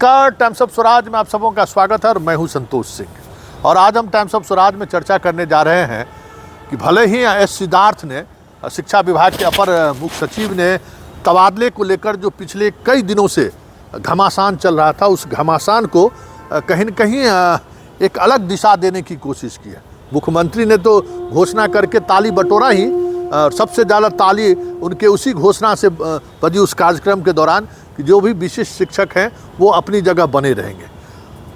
नमस्कार, times of Swaraj में आप सबों का स्वागत है और मैं हूं संतोष सिंह। और आज हम टाइम्स ऑफ स्वराज में चर्चा करने जा रहे हैं कि भले ही एस सिद्धार्थ ने, शिक्षा विभाग के अपर मुख्य सचिव ने तबादले को लेकर जो पिछले कई दिनों से घमासान चल रहा था, उस घमासान को कहीं न कहीं एक अलग दिशा देने की कोशिश की है। मुख्यमंत्री ने तो घोषणा करके ताली बटोरा ही, सबसे ज़्यादा ताली उनके उसी घोषणा से बजी उस कार्यक्रम के दौरान कि जो भी विशिष्ट शिक्षक हैं वो अपनी जगह बने रहेंगे।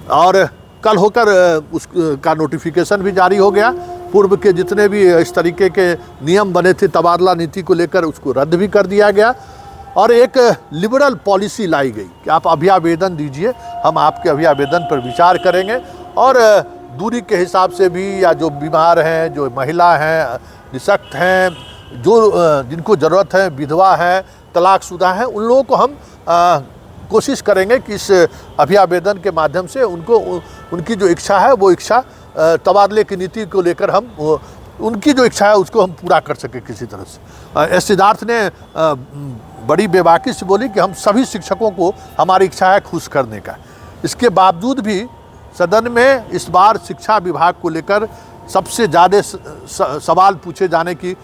और कल होकर उसका नोटिफिकेशन भी जारी हो गया। पूर्व के जितने भी इस तरीके के नियम बने थे तबादला नीति को लेकर, उसको रद्द भी कर दिया गया और एक लिबरल पॉलिसी लाई गई कि आप अभ्यावेदन दीजिए, हम आपके अभ्यावेदन पर विचार करेंगे। और दूरी के हिसाब से भी, या जो बीमार हैं, जो महिला हैं, निःशक्त हैं, जो जिनको ज़रूरत है, विधवा है, तलाकशुदा हैं, उन लोगों को हम कोशिश करेंगे कि इस अभ्यावेदन के माध्यम से उनको उनकी जो इच्छा है वो इच्छा तबादले की नीति को लेकर हम उनकी जो इच्छा है उसको हम पूरा कर सकें किसी तरह से। एस सिद्धार्थ ने बड़ी बेबाकी से बोली कि हम सभी शिक्षकों को हमारी इच्छा है खुश करने का। इसके बावजूद भी सदन में इस बार शिक्षा विभाग को लेकर सबसे ज़्यादा सवाल पूछे जाने की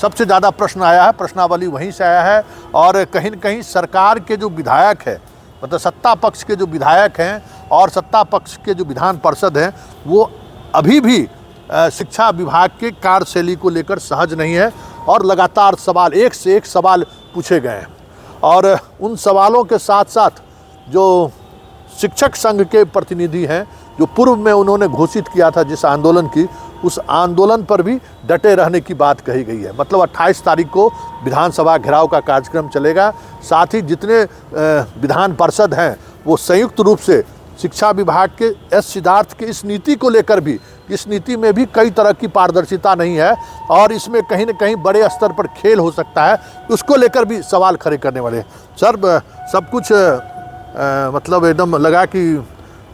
सबसे ज़्यादा प्रश्न आया है, प्रश्नावली वहीं से आया है। और कहीं न कहीं सरकार के जो विधायक है, मतलब सत्ता पक्ष के जो विधायक हैं और सत्ता पक्ष के जो विधान पार्षद हैं, वो अभी भी शिक्षा विभाग के कार्यशैली को लेकर सहज नहीं है और लगातार सवाल, एक से एक सवाल पूछे गए हैं। और उन सवालों के साथ साथ जो शिक्षक संघ के प्रतिनिधि हैं, जो पूर्व में उन्होंने घोषित किया था जिस आंदोलन की, उस आंदोलन पर भी डटे रहने की बात कही गई है। मतलब 28 तारीख को विधानसभा घेराव का कार्यक्रम चलेगा। साथ ही जितने विधान पार्षद हैं वो संयुक्त रूप से शिक्षा विभाग के एस सिद्धार्थ के इस नीति को लेकर भी, इस नीति में भी कई तरह की पारदर्शिता नहीं है और इसमें कहीं न कहीं बड़े स्तर पर खेल हो सकता है, उसको लेकर भी सवाल खड़े करने वाले हैं। सर, सब कुछ मतलब एकदम लगा कि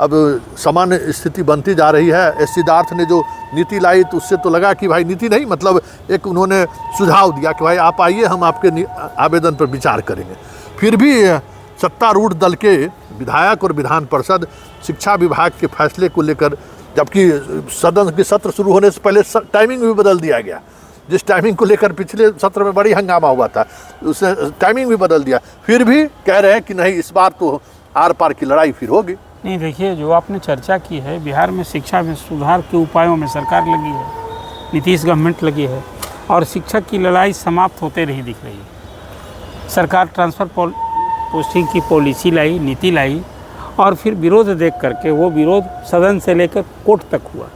अब सामान्य स्थिति बनती जा रही है। एस सिद्धार्थ ने जो नीति लाई तो उससे तो लगा कि भाई नीति नहीं, मतलब एक उन्होंने सुझाव दिया कि भाई आप आइए, हम आपके आवेदन पर विचार करेंगे। फिर भी सत्तारूढ़ दल के विधायक और विधान पार्षद शिक्षा विभाग के फैसले को लेकर, जबकि सदन के सत्र शुरू होने से पहले टाइमिंग भी बदल दिया गया, जिस टाइमिंग को लेकर पिछले सत्र में बड़ी हंगामा हुआ था, उसने टाइमिंग भी बदल दिया। फिर भी कह रहे हैं कि नहीं, इस बार तो आर पार की लड़ाई फिर होगी। नहीं, देखिए, जो आपने चर्चा की है, बिहार में शिक्षा में सुधार के उपायों में सरकार लगी है, नीतीश गवर्नमेंट लगी है और शिक्षक की लड़ाई समाप्त होते नहीं दिख रही है। सरकार ट्रांसफ़र पोस्टिंग की पॉलिसी लाई, नीति लाई और फिर विरोध देख करके, वो विरोध सदन से लेकर कोर्ट तक हुआ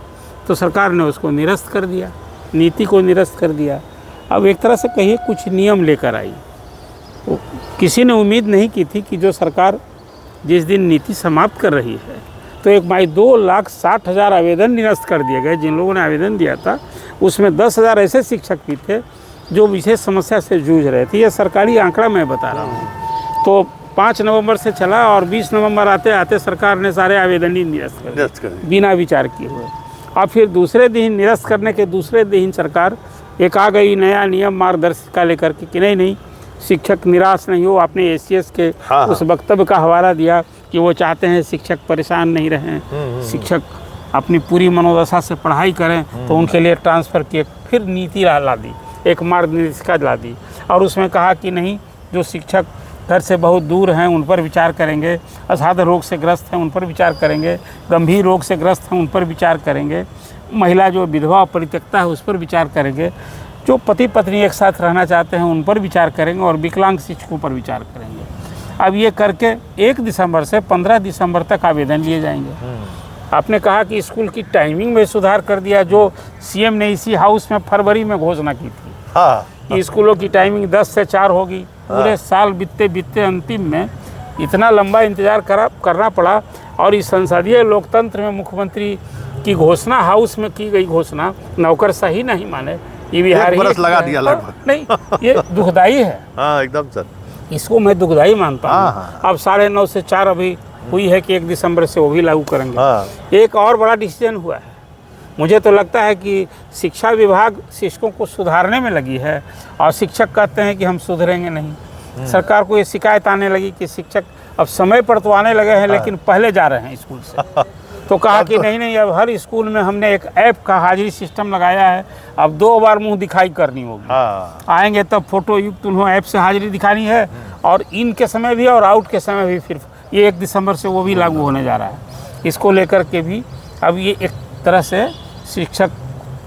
तो सरकार ने उसको निरस्त कर दिया, नीति को निरस्त कर दिया। अब एक तरह से कहिए कुछ नियम लेकर आई। किसी ने उम्मीद नहीं की थी कि जो सरकार जिस दिन नीति समाप्त कर रही है तो एक बाई 2,60,000 आवेदन निरस्त कर दिए गए। जिन लोगों ने आवेदन दिया था उसमें 10,000 ऐसे शिक्षक भी थे जो विशेष समस्या से जूझ रहे थे। यह सरकारी आंकड़ा मैं बता रहा हूँ। तो 5 नवंबर से चला और 20 नवंबर आते आते सरकार ने सारे आवेदन ही निरस्त कर दिए बिना विचार किए हुए। और फिर दूसरे दिन, निरस्त करने के दूसरे दिन सरकार एक आ गई नया नियम मार्गदर्शिका लेकर के कि नहीं, शिक्षक निराश नहीं हो। आपने एसीएस के उस वक्तव्य का हवाला दिया कि वो चाहते हैं शिक्षक परेशान नहीं रहें, शिक्षक अपनी पूरी मनोदशा से पढ़ाई करें, तो उनके लिए ट्रांसफ़र किए। फिर नीति ला दी, एक मार्गदर्शिका ला दी और उसमें कहा कि नहीं, जो शिक्षक घर से बहुत दूर हैं उन पर विचार करेंगे, असाध्य रोग से ग्रस्त हैं उन पर विचार करेंगे, गंभीर रोग से ग्रस्त हैं उन पर विचार करेंगे, महिला जो विधवा परित्यक्ता है उस पर विचार करेंगे, जो पति पत्नी एक साथ रहना चाहते हैं उन पर विचार करेंगे और विकलांग शिक्षकों पर विचार करेंगे। अब ये करके 1 दिसंबर से 15 दिसंबर तक आवेदन लिए जाएंगे। आपने कहा कि स्कूल की टाइमिंग में सुधार कर दिया, जो सीएम ने इसी हाउस में फरवरी में घोषणा की थी कि स्कूलों की टाइमिंग 10 से 4 होगी। पूरे साल बीतते अंतिम में इतना लंबा इंतज़ार करना पड़ा। और इस संसदीय लोकतंत्र में मुख्यमंत्री की घोषणा, हाउस में की गई घोषणा, नौकरशाही नहीं माने, ये बिहार ही लगा दिया लगभग। नहीं, ये दुखदाई है। हाँ, एकदम सर, इसको मैं दुखदाई मानता हूँ। अब 9:30 से 4 अभी हुई है कि 1 दिसंबर से वो भी लागू करेंगे। एक और बड़ा डिसीजन हुआ है। मुझे तो लगता है कि शिक्षा विभाग शिक्षकों को सुधारने में लगी है और शिक्षक कहते हैं कि हम सुधरेंगे नहीं। सरकार को ये शिकायत आने लगी कि शिक्षक अब समय पर तो आने लगे हैं, लेकिन पहले जा रहे हैं स्कूल से। तो कहा कि नहीं अब हर स्कूल में हमने एक ऐप का हाजिरी सिस्टम लगाया है, अब 2 बार मुंह दिखाई करनी होगी। आएंगे तब फोटो युक्त उन्होंने ऐप से हाजिरी दिखानी है, और इन के समय भी और आउट के समय भी। फिर ये 1 दिसंबर से वो भी लागू होने जा रहा है। इसको लेकर के भी अब ये एक तरह से शिक्षक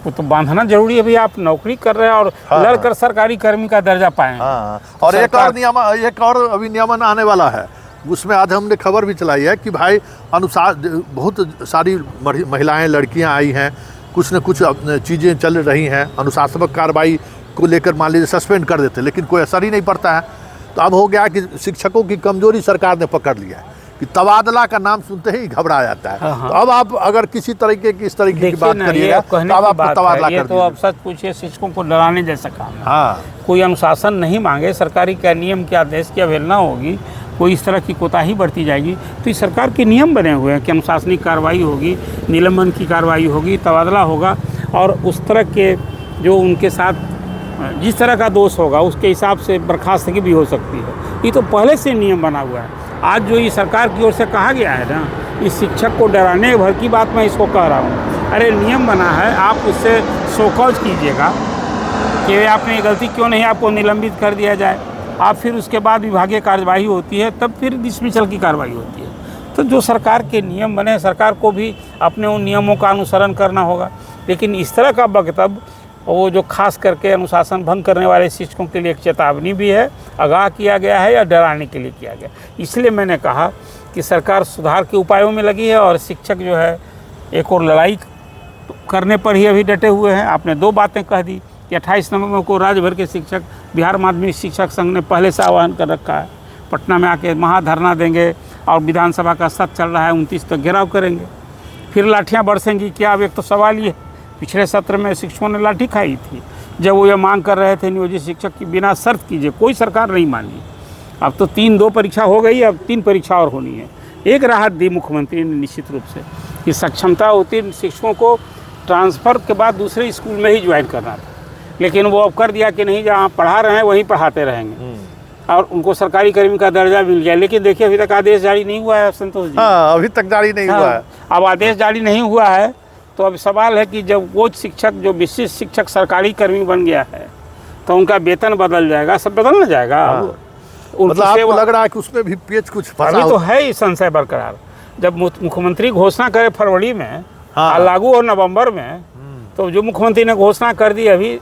को तो बांधना जरूरी है। भाई आप नौकरी कर रहे हैं और लड़कर सरकारी कर्मी का दर्जा पाएं। और एक और अभी नियमन आने वाला है, उसमें आज हमने खबर भी चलाई है कि भाई अनुसार बहुत सारी महिलाएं लड़कियां आई हैं, कुछ न कुछ चीज़ें चल रही हैं, अनुशासनात्मक कार्रवाई को लेकर मान लीजिए सस्पेंड कर देते, लेकिन कोई असर ही नहीं पड़ता है। तो अब हो गया कि शिक्षकों की कमजोरी सरकार ने पकड़ लिया है कि तबादला का नाम सुनते ही घबरा जाता है। तो अब आप अगर किसी तरीके की इस तरीके की बात करिएगा तो अब आपको तबादला कर तो अब सच पूछिए, शिक्षकों को डराने जैसा काम है। कोई अनुशासन नहीं मांगे, सरकारी क्या नियम के आदेश की अवहेलना होगी, कोई इस तरह की कोताही बढ़ती जाएगी, तो ये सरकार के नियम बने हुए हैं कि अनुशासनिक कार्रवाई होगी, निलंबन की कार्रवाई होगी, तबादला होगा, और उस तरह के जो उनके साथ जिस तरह का दोष होगा उसके हिसाब से बर्खास्तगी भी हो सकती है। ये तो पहले से नियम बना हुआ है। आज जो ये सरकार की ओर से कहा गया है ना, इस शिक्षक को डराने भर की बात मैं इसको कह रहा हूँ। अरे नियम बना है, आप उससे शोकॉज कीजिएगा कि आपने ये गलती क्यों नहीं, आपको निलंबित कर दिया जाए। आप फिर उसके बाद विभागीय कार्यवाही होती है, तब फिर डिसमिसल की कार्रवाई होती है। तो जो सरकार के नियम बने, सरकार को भी अपने उन नियमों का अनुसरण करना होगा। लेकिन इस तरह का वक्तव्य, वो जो खास करके अनुशासन भंग करने वाले शिक्षकों के लिए एक चेतावनी भी है, आगाह किया गया है या डराने के लिए किया गया। इसलिए मैंने कहा कि सरकार सुधार के उपायों में लगी है, और शिक्षक जो है एक और लड़ाई करने पर ही अभी डटे हुए हैं। आपने 2 बातें कह दी कि 28 नवंबर को राज्य भर के शिक्षक, बिहार माध्यमिक शिक्षक संघ ने पहले से आह्वान कर रखा है, पटना में आके महाधरना देंगे, और विधानसभा का सत्र चल रहा है, 29 तक घेराव करेंगे। फिर लाठियाँ बरसेंगी क्या? अब एक तो सवाल ये, पिछले सत्र में शिक्षकों ने लाठी खाई थी जब वो ये मांग कर रहे थे नियोजित शिक्षक की बिना शर्त कीजिए, कोई सरकार नहीं मानी। अब तो 2 परीक्षा हो गई, अब 3 परीक्षा और होनी है। एक राहत दी मुख्यमंत्री ने निश्चित रूप से कि सक्षमता उत्तीर्ण शिक्षकों को ट्रांसफ़र के बाद दूसरे स्कूल में ही ज्वाइन करना था, लेकिन वो अब कर दिया कि नहीं, जहाँ पढ़ा रहे हैं वहीं पढ़ाते रहेंगे, और उनको सरकारी कर्मी का दर्जा मिल गया। लेकिन देखिए अभी तक आदेश जारी नहीं हुआ है संतोष जी। अभी तक जारी नहीं हुआ है। अब आदेश जारी नहीं हुआ है तो अब सवाल है कि जब वो शिक्षक, जो विशिष्ट शिक्षक सरकारी कर्मी बन गया है, तो उनका वेतन बदल जाएगा, सब बदल ना जाएगा। मतलब आपको लग रहा है कि उसमें भी पेच कुछ फंसा तो है ही संशय बरकरार। जब मुख्यमंत्री घोषणा करे फरवरी में, लागू हो नवंबर में, तो जो मुख्यमंत्री ने घोषणा कर दी अभी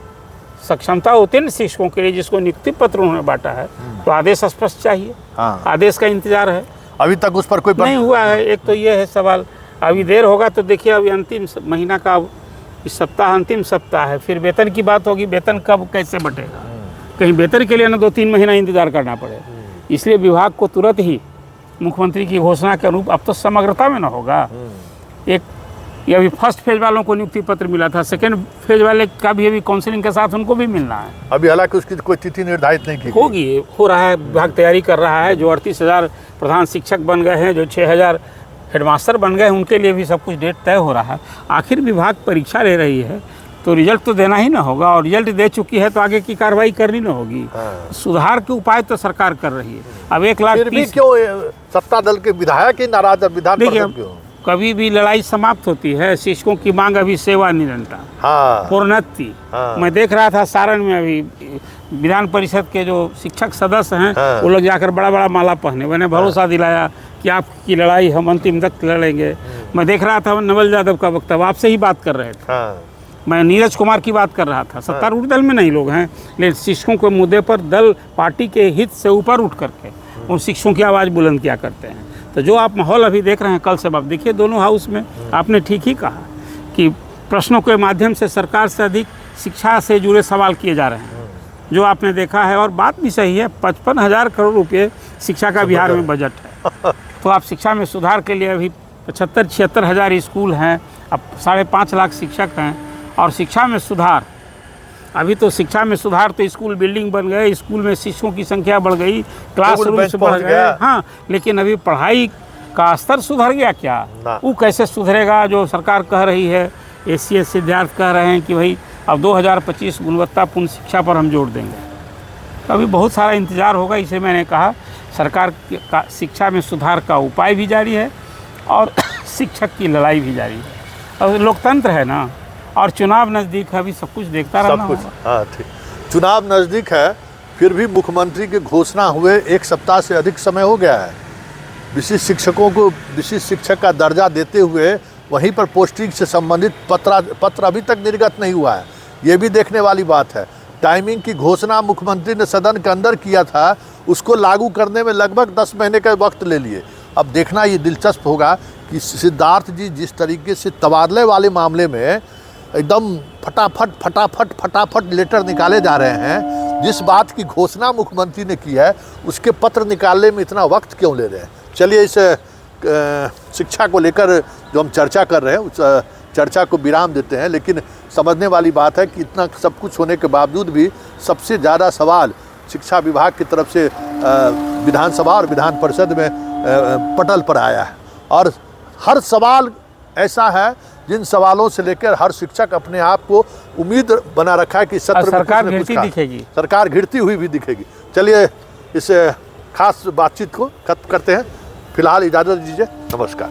सक्षमता उत्तीर्ण शिक्षकों के लिए, जिसको नियुक्ति पत्र उन्होंने बांटा है, तो आदेश स्पष्ट चाहिए। आदेश का इंतजार है, अभी तक उस पर कोई नहीं हुआ है। एक तो ये है सवाल, अभी देर होगा तो देखिए अभी अंतिम महीना का, इस सप्ताह अंतिम सप्ताह है, फिर वेतन की बात होगी, वेतन कब कैसे बटेगा, कहीं वेतन के लिए ना 2-3 महीना इंतजार करना पड़ेगा। इसलिए विभाग को तुरंत ही मुख्यमंत्री की घोषणा के अनुरूप, अब तो समग्रता में ना होगा। एक ये अभी फर्स्ट फेज वालों को नियुक्ति पत्र मिला था, सेकेंड फेज वाले का भी अभी काउंसलिंग के साथ उनको भी मिलना है। अभी हालांकि उसकी कोई तिथि निर्धारित नहीं की होगी, हो रहा है, विभाग तैयारी कर रहा है। जो 38,000 प्रधान शिक्षक बन गए हैं, जो 6,000 हेडमास्टर बन गए, उनके लिए भी सब कुछ डेट तय हो रहा है। आखिर विभाग परीक्षा ले रही है तो रिजल्ट तो देना ही ना होगा, और रिजल्ट दे चुकी है तो आगे की कार्रवाई करनी ना होगी। सुधार के उपाय तो सरकार कर रही है। अब 1,30,000 क्यों सत्ता दल के विधायक ही नाराज, विधान परिषद क्यों? कभी भी लड़ाई समाप्त होती है। शिक्षकों की मांग अभी सेवा निरंतर, प्रोन्नति। मैं देख रहा था सारण में अभी विधान परिषद के जो शिक्षक सदस्य हैं, वो लोग जाकर बड़ा बड़ा माला पहने, मैंने भरोसा दिलाया कि आपकी लड़ाई हम अंतिम तक लड़ेंगे। मैं देख रहा था नवल यादव का वक्तव्य, आपसे ही बात कर रहे थे। मैं नीरज कुमार की बात कर रहा था। सत्तारूढ़ दल में नहीं लोग हैं, लेकिन शिक्षकों के मुद्दे पर दल पार्टी के हित से ऊपर उठ करके उन शिक्षकों की आवाज़ बुलंद किया करते हैं। तो जो आप माहौल अभी देख रहे हैं, कल से आप देखिए दोनों हाउस में, आपने ठीक ही कहा कि प्रश्नों के माध्यम से सरकार से अधिक शिक्षा से जुड़े सवाल किए जा रहे हैं, जो आपने देखा है। और बात भी सही है, 55,000 करोड़ रुपये शिक्षा का बिहार में बजट है। तो आप शिक्षा में सुधार के लिए अभी 75-76 हज़ार स्कूल हैं, अब 5.5 लाख शिक्षक हैं। और शिक्षा में सुधार, अभी तो शिक्षा में सुधार तो स्कूल बिल्डिंग बन गए, स्कूल में शिक्षकों की संख्या बढ़ गई, क्लासरूम बढ़ गए, हाँ, लेकिन अभी पढ़ाई का स्तर सुधर गया क्या? वो कैसे सुधरेगा? जो सरकार कह रही है, ACS सिद्धार्थ कह रहे हैं कि भाई अब 2025 गुणवत्तापूर्ण शिक्षा पर हम जोर देंगे। तो अभी बहुत सारा इंतज़ार होगा। इसे मैंने कहा सरकार का शिक्षा में सुधार का उपाय भी जारी है और शिक्षक की लड़ाई भी जारी है। और लोकतंत्र है ना, और चुनाव नज़दीक है, अभी सब कुछ देखता रहना सब कुछ। होगा। हाँ ठीक, चुनाव नज़दीक है, फिर भी मुख्यमंत्री की घोषणा हुए 1 सप्ताह से अधिक समय हो गया है। विशिष्ट शिक्षकों को विशिष्ट शिक्षक का दर्जा देते हुए वहीं पर पोस्टिंग से संबंधित पत्र अभी तक निर्गत नहीं हुआ है। ये भी देखने वाली बात है। टाइमिंग की घोषणा मुख्यमंत्री ने सदन के अंदर किया था, उसको लागू करने में लगभग 10 महीने का वक्त ले लिए। अब देखना ये दिलचस्प होगा कि सिद्धार्थ जी जिस तरीके से तबादले वाले मामले में एकदम फटाफट लेटर निकाले जा रहे हैं, जिस बात की घोषणा मुख्यमंत्री ने की है उसके पत्र निकालने में इतना वक्त क्यों ले रहे हैं। चलिए इस शिक्षा को लेकर जो हम चर्चा कर रहे हैं उस चर्चा को विराम देते हैं। लेकिन समझने वाली बात है कि इतना सब कुछ होने के बावजूद भी सबसे ज़्यादा सवाल शिक्षा विभाग की तरफ से विधानसभा और विधान परिषद में पटल पर आया है। और हर सवाल ऐसा है जिन सवालों से लेकर हर शिक्षक अपने आप को उम्मीद बना रखा है कि सत्र में सरकार कुछ न कुछ घिरती दिखेगी। सरकार घिरती हुई भी दिखेगी। चलिए इस खास बातचीत को खत्म करते हैं। फिलहाल इजाज़त दीजिए, नमस्कार।